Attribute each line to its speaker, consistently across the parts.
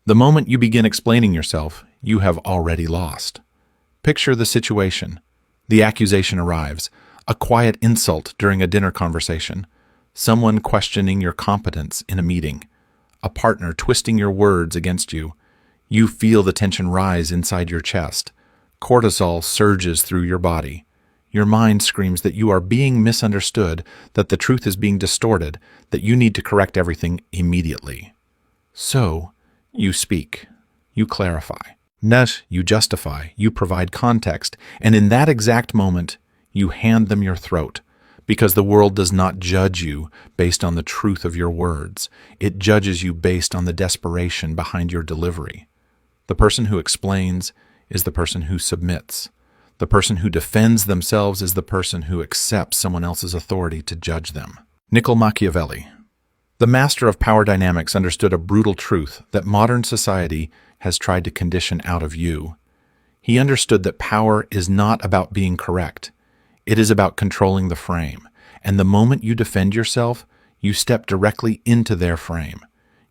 Speaker 1: The moment you begin explaining yourself, you have already lost. Picture the situation. The accusation arrives, a quiet insult during a dinner conversation, someone questioning your competence in a meeting, a partner twisting your words against you. You feel the tension rise inside your chest. Cortisol surges through your body. Your mind screams that you are being misunderstood, that the truth is being distorted, that you need to correct everything immediately. So, you speak. You clarify. You justify. You provide context. And in that exact moment, you hand them your throat. Because the world does not judge you based on the truth of your words. It judges you based on the desperation behind your delivery. The person who explains is the person who submits. The person who defends themselves is the person who accepts someone else's authority to judge them. Machiavelli. The master of power dynamics understood a brutal truth that modern society has tried to condition out of you. He understood that power is not about being correct. It is about controlling the frame. And the moment you defend yourself, you step directly into their frame.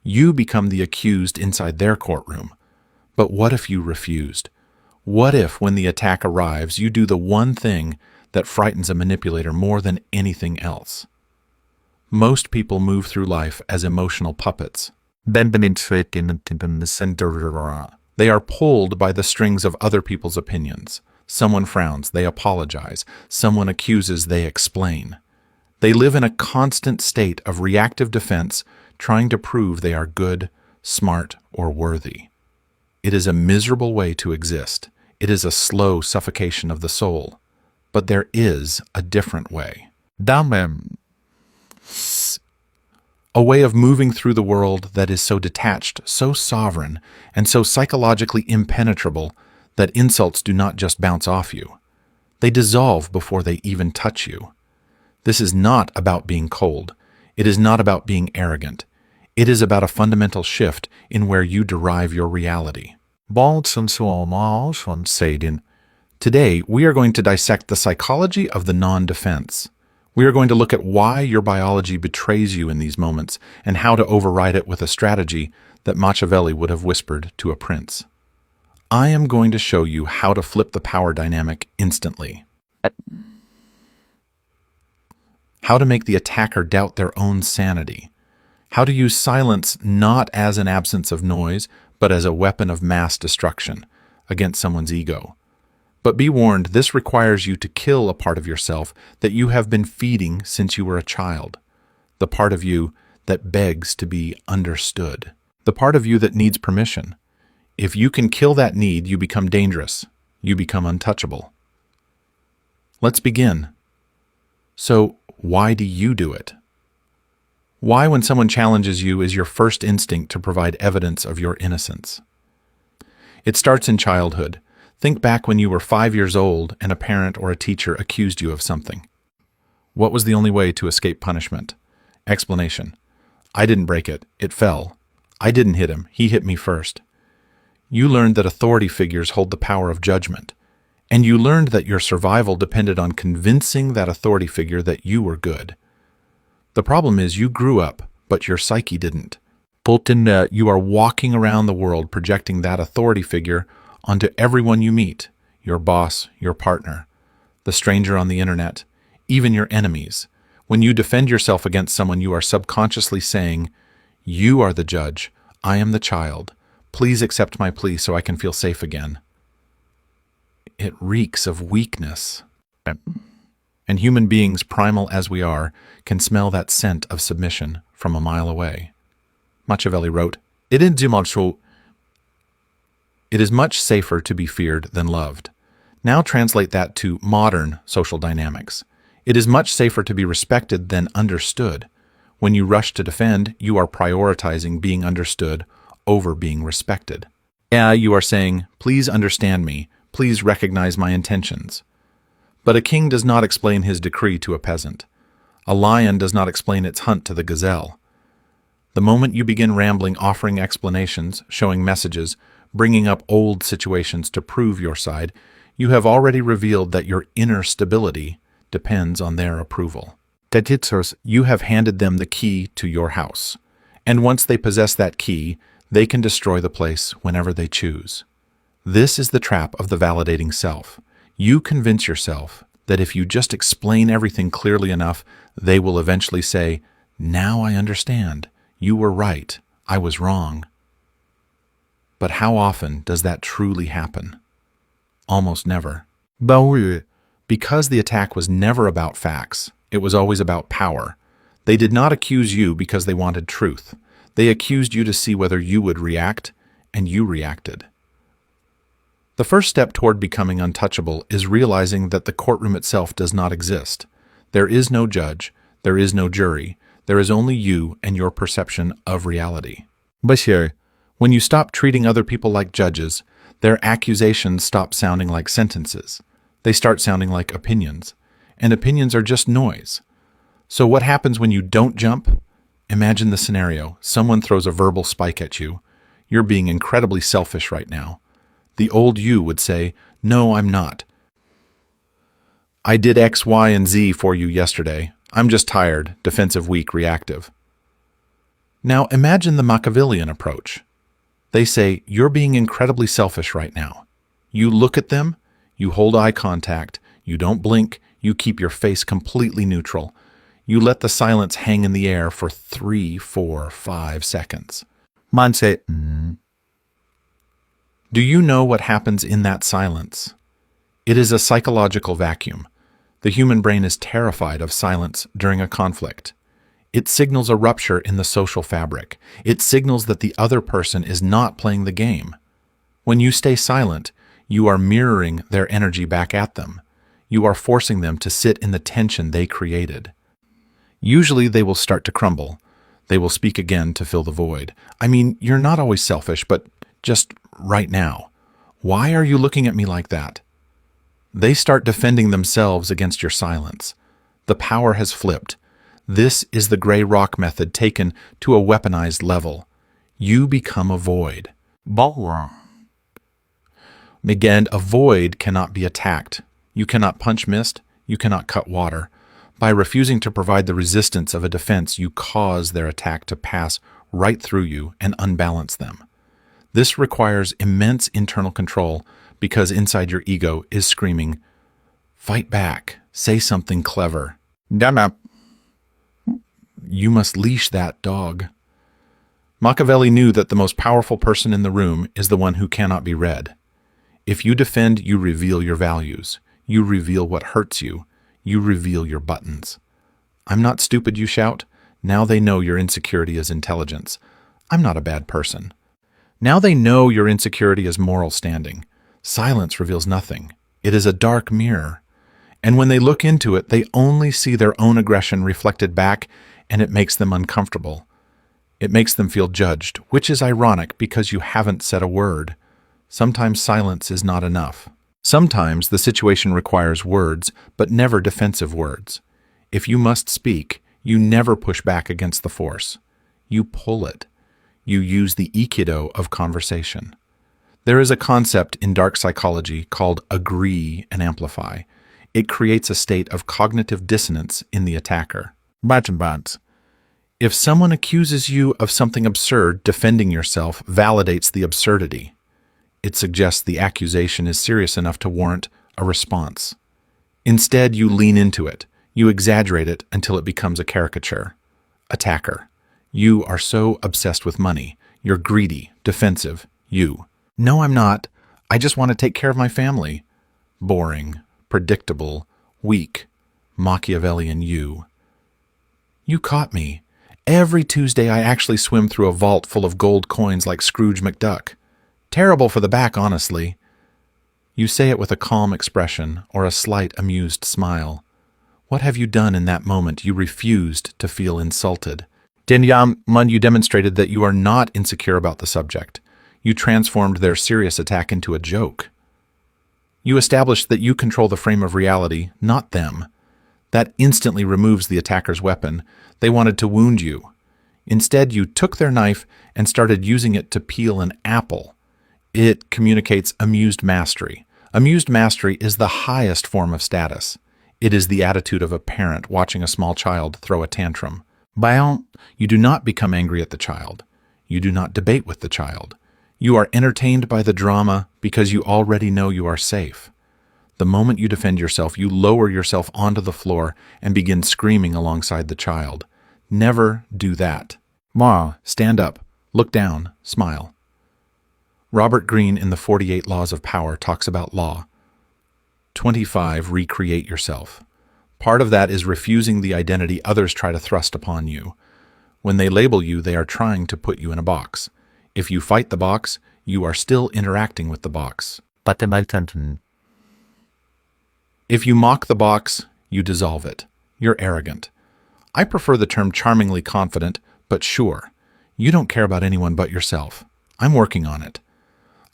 Speaker 1: You become the accused inside their courtroom. But what if you refused? What if, when the attack arrives, you do the one thing that frightens a manipulator more than anything else? Most people move through life as emotional puppets. They are pulled by the strings of other people's opinions. Someone frowns, they apologize. Someone accuses, they explain. They live in a constant state of reactive defense, trying to prove they are good, smart, or worthy. It is a miserable way to exist. It is a slow suffocation of the soul. But there is a different way. A way of moving through the world that is so detached, so sovereign, and so psychologically impenetrable that insults do not just bounce off you. They dissolve before they even touch you. This is not about being cold. It is not about being arrogant. It is about a fundamental shift in where you derive your reality. Today, we are going to dissect the psychology of the non-defense. We are going to look at why your biology betrays you in these moments and how to override it with a strategy that Machiavelli would have whispered to a prince. I am going to show you how to flip the power dynamic instantly. How to make the attacker doubt their own sanity. How to use silence not as an absence of noise, but as a weapon of mass destruction against someone's ego. But be warned, this requires you to kill a part of yourself that you have been feeding since you were a child. The part of you that begs to be understood. The part of you that needs permission. If you can kill that need, you become dangerous. You become untouchable. Let's begin. So, why do you do it? Why, when someone challenges you, is your first instinct to provide evidence of your innocence? It starts in childhood. Think back when you were 5 years old and a parent or a teacher accused you of something. What was the only way to escape punishment? Explanation. I didn't break it. It fell. I didn't hit him. He hit me first. You learned that authority figures hold the power of judgment. And you learned that your survival depended on convincing that authority figure that you were good. The problem is you grew up, but your psyche didn't. You are walking around the world projecting that authority figure onto everyone you meet, your boss, your partner, the stranger on the internet, even your enemies. When you defend yourself against someone, you are subconsciously saying, "You are the judge, I am the child. Please accept my plea so I can feel safe again." It reeks of weakness. And human beings, primal as we are, can smell that scent of submission from a mile away. Machiavelli wrote, It is much safer to be feared than loved. Now translate that to modern social dynamics. It is much safer to be respected than understood. When you rush to defend, you are prioritizing being understood over being respected. You are saying, "Please understand me. Please recognize my intentions." But a king does not explain his decree to a peasant. A lion does not explain its hunt to the gazelle. The moment you begin rambling, offering explanations, showing messages, bringing up old situations to prove your side, you have already revealed that your inner stability depends on their approval. You have handed them the key to your house. And once they possess that key, They can destroy the place whenever they choose. This is the trap of the validating self. You convince yourself that if you just explain everything clearly enough, they will eventually say, "Now I understand. You were right. I was wrong." But how often does that truly happen? Almost never. Because the attack was never about facts, it was always about power. They did not accuse you because they wanted truth. They accused you to see whether you would react, and you reacted. The first step toward becoming untouchable is realizing that the courtroom itself does not exist. There is no judge, there is no jury, there is only you and your perception of reality. When you stop treating other people like judges, their accusations stop sounding like sentences. They start sounding like opinions, and opinions are just noise. So what happens when you don't jump? Imagine the scenario. Someone throws a verbal spike at you. You're being incredibly selfish right now. The old you would say, "No, I'm not. I did X, Y, and Z for you yesterday. I'm just tired, defensive, weak, reactive." Now imagine the Machiavellian approach. They say, "You're being incredibly selfish right now." You look at them, you hold eye contact, you don't blink, you keep your face completely neutral. You let the silence hang in the air for 3, 4, 5 seconds. Man say, Do you know what happens in that silence? It is a psychological vacuum. The human brain is terrified of silence during a conflict. It signals a rupture in the social fabric. It signals that the other person is not playing the game. When you stay silent, you are mirroring their energy back at them. You are forcing them to sit in the tension they created. Usually they will start to crumble. They will speak again to fill the void. "I mean, you're not always selfish, but just right now. Why are you looking at me like that?" They start defending themselves against your silence. The power has flipped. This is the gray rock method taken to a weaponized level. You become a void. Again, a void cannot be attacked. You cannot punch mist. You cannot cut water. By refusing to provide the resistance of a defense, you cause their attack to pass right through you and unbalance them. This requires immense internal control because inside your ego is screaming, "Fight back, say something clever. You must leash that dog." Machiavelli knew that the most powerful person in the room is the one who cannot be read. If you defend, you reveal your values. You reveal what hurts you. You reveal your buttons. "I'm not stupid," you shout. Now they know your insecurity is intelligence. "I'm not a bad person." Now they know your insecurity is moral standing. Silence reveals nothing. It is a dark mirror. And when they look into it, they only see their own aggression reflected back, and it makes them uncomfortable. It makes them feel judged, which is ironic because you haven't said a word. Sometimes silence is not enough. Sometimes the situation requires words, but never defensive words. If you must speak, you never push back against the force. You pull it. You use the aikido of conversation. There is a concept in dark psychology called agree and amplify. It creates a state of cognitive dissonance in the attacker. If someone accuses you of something absurd, defending yourself validates the absurdity. It suggests the accusation is serious enough to warrant a response. Instead, you lean into it. You exaggerate it until it becomes a caricature. Attacker. You are so obsessed with money. You're greedy, defensive. You. "No, I'm not. I just want to take care of my family." Boring, predictable, weak, Machiavellian you. "You caught me. Every Tuesday I actually swim through a vault full of gold coins like Scrooge McDuck. Terrible for the back, honestly." You say it with a calm expression or a slight amused smile. What have you done in that moment you refused to feel insulted? You demonstrated that you are not insecure about the subject. You transformed their serious attack into a joke. You established that you control the frame of reality, not them. That instantly removes the attacker's weapon. They wanted to wound you. Instead, you took their knife and started using it to peel an apple. It communicates amused mastery. Amused mastery is the highest form of status. It is the attitude of a parent watching a small child throw a tantrum. You do not become angry at the child. You do not debate with the child. You are entertained by the drama because you already know you are safe. The moment you defend yourself, you lower yourself onto the floor and begin screaming alongside the child. Never do that. Ma, stand up, look down, smile. Robert Greene in the 48 Laws of Power talks about law. 25. Recreate yourself. Part of that is refusing the identity others try to thrust upon you. When they label you, they are trying to put you in a box. If you fight the box, you are still interacting with the box. If you mock the box, you dissolve it. You're arrogant. I prefer the term charmingly confident, but sure. You don't care about anyone but yourself. I'm working on it.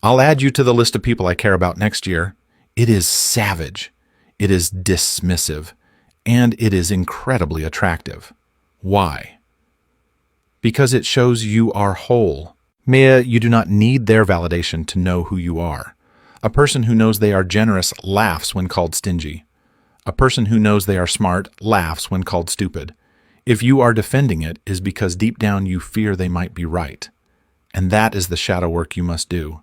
Speaker 1: I'll add you to the list of people I care about next year. It is savage. It is dismissive. And it is incredibly attractive. Why? Because it shows you are whole. You do not need their validation to know who you are. A person who knows they are generous laughs when called stingy. A person who knows they are smart laughs when called stupid. If you are defending it, is because deep down you fear they might be right. And that is the shadow work you must do.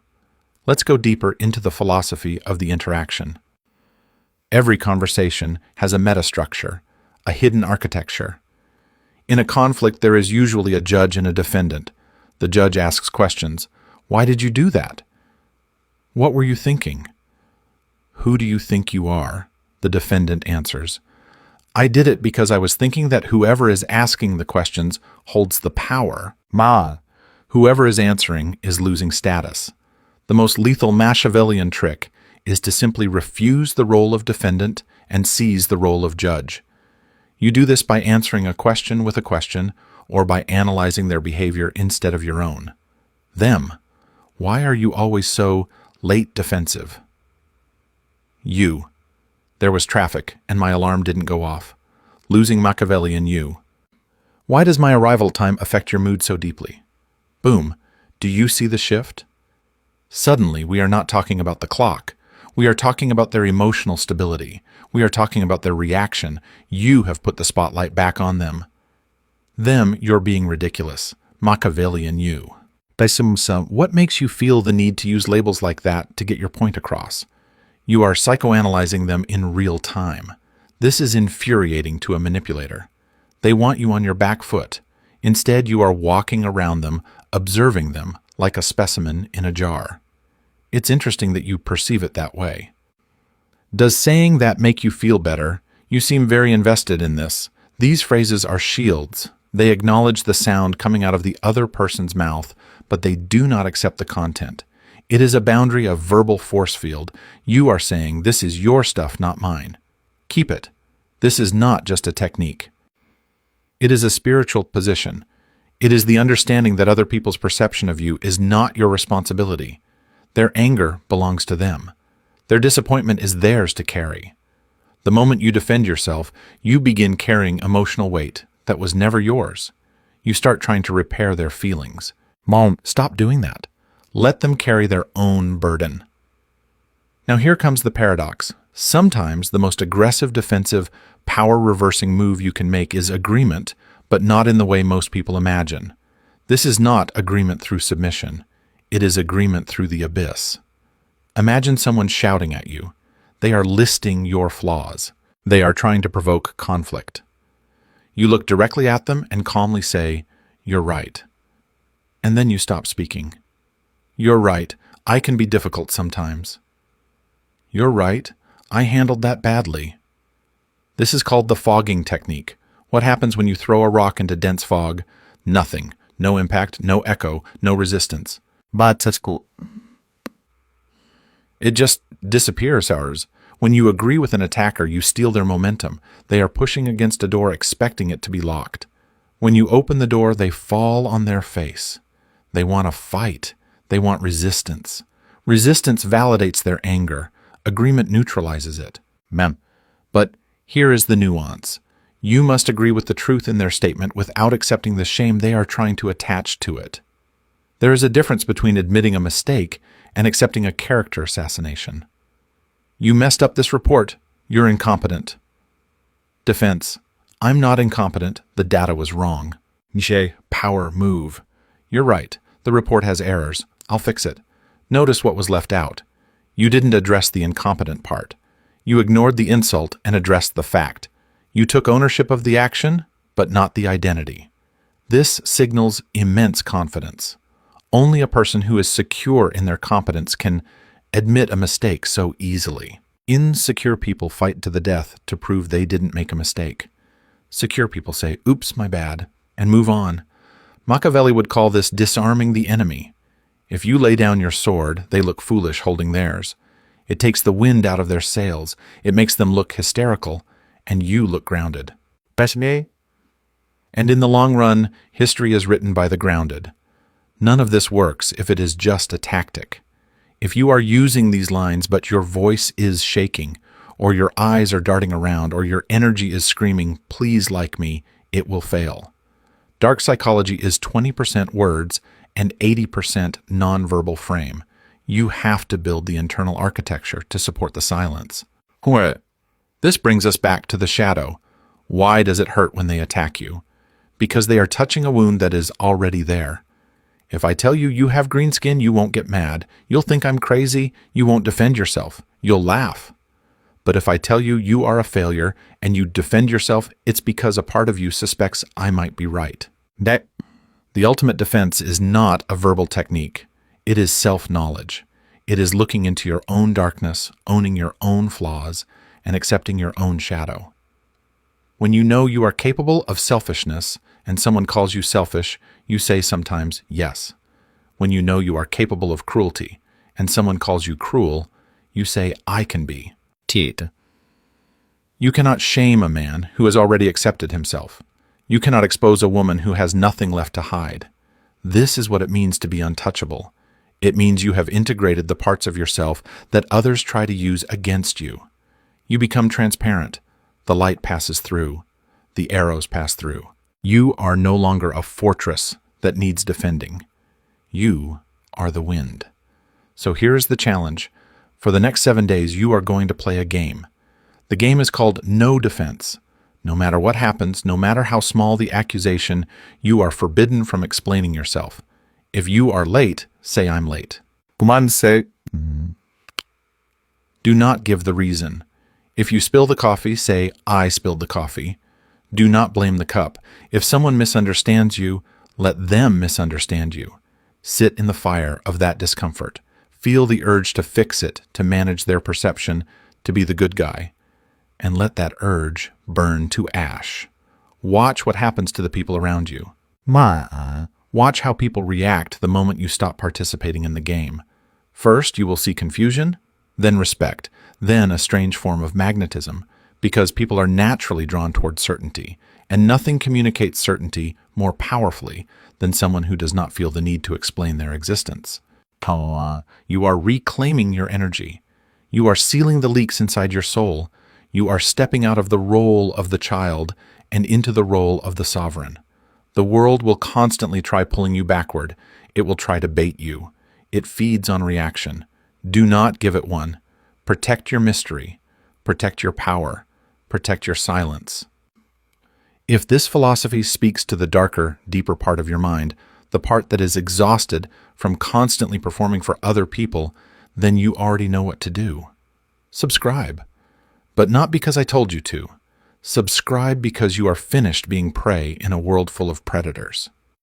Speaker 1: Let's go deeper into the philosophy of the interaction. Every conversation has a metastructure, a hidden architecture. In a conflict, there is usually a judge and a defendant. The judge asks questions. Why did you do that? What were you thinking? Who do you think you are? The defendant answers. I did it because I was thinking that whoever is asking the questions holds the power. Whoever is answering is losing status. The most lethal Machiavellian trick is to simply refuse the role of defendant and seize the role of judge. You do this by answering a question with a question or by analyzing their behavior instead of your own. Them. Why are you always so late defensive? You. There was traffic and my alarm didn't go off. Losing Machiavelli in you. Why does my arrival time affect your mood so deeply? Boom. Do you see the shift? Suddenly, we are not talking about the clock. We are talking about their emotional stability. We are talking about their reaction. You have put the spotlight back on them. Them, you're being ridiculous. Machiavellian you. What makes you feel the need to use labels like that to get your point across? You are psychoanalyzing them in real time. This is infuriating to a manipulator. They want you on your back foot. Instead, you are walking around them, observing them, like a specimen in a jar. It's interesting that you perceive it that way. Does saying that make you feel better? You seem very invested in this. These phrases are shields. They acknowledge the sound coming out of the other person's mouth, but they do not accept the content. It is a boundary of verbal force field. You are saying, this is your stuff, not mine. Keep it. This is not just a technique. It is a spiritual position. It is the understanding that other people's perception of you is not your responsibility. Their anger belongs to them. Their disappointment is theirs to carry. The moment you defend yourself, you begin carrying emotional weight that was never yours. You start trying to repair their feelings. Mom, stop doing that. Let them carry their own burden. Now here comes the paradox. Sometimes the most aggressive, defensive, power-reversing move you can make is agreement, but not in the way most people imagine. This is not agreement through submission. It is agreement through the abyss. Imagine someone shouting at you. They are listing your flaws. They are trying to provoke conflict. You look directly at them and calmly say, "You're right." And then you stop speaking. "You're right. I can be difficult sometimes." "You're right. I handled that badly." This is called the fogging technique. What happens when you throw a rock into dense fog? Nothing. No impact, no echo, no resistance.
Speaker 2: But that's cool.
Speaker 1: It just disappears, ours. When you agree with an attacker, you steal their momentum. They are pushing against a door expecting it to be locked. When you open the door, they fall on their face. They want to fight. They want resistance. Resistance validates their anger. Agreement neutralizes it. But here is the nuance. You must agree with the truth in their statement without accepting the shame they are trying to attach to it. There is a difference between admitting a mistake and accepting a character assassination. You messed up this report. You're incompetent. Defense. I'm not incompetent. The data was wrong. Power move. You're right. The report has errors. I'll fix it. Notice what was left out. You didn't address the incompetent part. You ignored the insult and addressed the fact. You took ownership of the action, but not the identity. This signals immense confidence. Only a person who is secure in their competence can admit a mistake so easily. Insecure people fight to the death to prove they didn't make a mistake. Secure people say, "Oops, my bad," and move on. Machiavelli would call this disarming the enemy. If you lay down your sword, they look foolish holding theirs. It takes the wind out of their sails. It makes them look hysterical, and you look grounded. And in the long run, history is written by the grounded. None of this works if it is just a tactic. If you are using these lines but your voice is shaking, or your eyes are darting around, or your energy is screaming, "Please like me," it will fail. Dark psychology is 20% words and 80% nonverbal frame. You have to build the internal architecture to support the silence. This brings us back to the shadow. Why does it hurt when they attack you? Because they are touching a wound that is already there. If I tell you you have green skin, you won't get mad. You'll think I'm crazy. You won't defend yourself. You'll laugh. But if I tell you you are a failure and you defend yourself, it's because a part of you suspects I might be right. The ultimate defense is not a verbal technique. It is self-knowledge. It is looking into your own darkness, owning your own flaws, and accepting your own shadow. When you know you are capable of selfishness and someone calls you selfish, you say sometimes yes. When you know you are capable of cruelty and someone calls you cruel, you say I can be. You cannot shame a man who has already accepted himself. You cannot expose a woman who has nothing left to hide. This is what it means to be untouchable. It means you have integrated the parts of yourself that others try to use against you. You become transparent. The light passes through. The arrows pass through. You are no longer a fortress that needs defending. You are the wind. So here is the challenge. For the next 7 days, you are going to play a game. The game is called no defense. No matter what happens, no matter how small the accusation, you are forbidden from explaining yourself. If you are late, say I'm late. Do not give the reason. If you spill the coffee, say I spilled the coffee. Do not blame the cup. If someone misunderstands you, let them misunderstand you. Sit in the fire of that discomfort. Feel the urge to fix it, to manage their perception, to be the good guy. And let that urge burn to ash. Watch what happens to the people around you. Watch how people react the moment you stop participating in the game. First, you will see confusion, then respect, then a strange form of magnetism, because people are naturally drawn toward certainty, and nothing communicates certainty more powerfully than someone who does not feel the need to explain their existence. You are reclaiming your energy. You are sealing the leaks inside your soul. You are stepping out of the role of the child and into the role of the sovereign. The world will constantly try pulling you backward. It will try to bait you. It feeds on reaction. Do not give it one. Protect your mystery. Protect your power. Protect your silence. If this philosophy speaks to the darker, deeper part of your mind, the part that is exhausted from constantly performing for other people, then you already know what to do. Subscribe. But not because I told you to. Subscribe because you are finished being prey in a world full of predators.